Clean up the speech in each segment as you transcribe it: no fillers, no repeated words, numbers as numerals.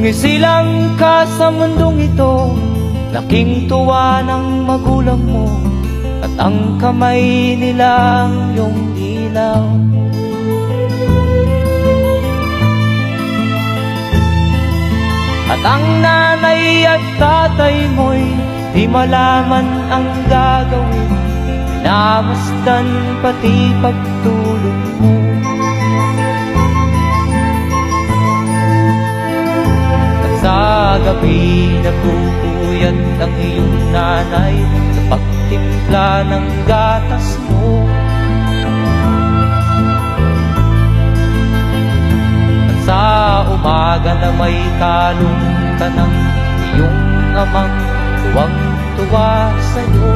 Nung isilang ka sa mundong ito, laking tuwa ng magulang mo, at ang kamay nila ang iyong ilaw. At ang nanay at tatay mo'y di malaman ang gagawin, pinamasdan pati pagtulog mo. At sa gabi nagpupuyat ang iyong nanay sa pagtimpla ng gatas mo. At sa umaga na may kalong ka ng iyong amang tuwang-tuwa sa'yo.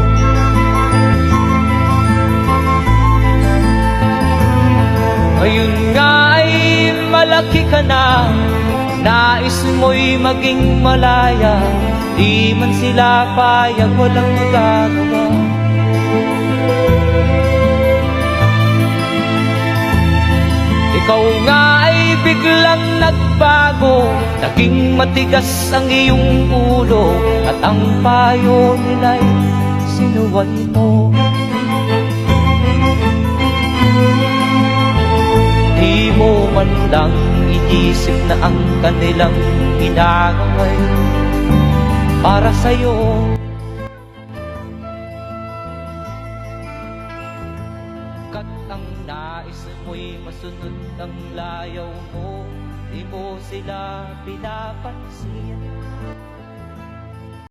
Ngayon nga ay malaki ka na, nais mo'y maging malaya, di man sila payag, walang magagawa. Ikaw nga ay biglang nagbago, naging matigas ang iyong ulo, at ang payo nila'y sinuway mo. Di mo man lang iisip na ang kanilang ginagaway para sa'yo. Kat ang nais mo'y masunod ang layaw mo, di mo sila pinapansin.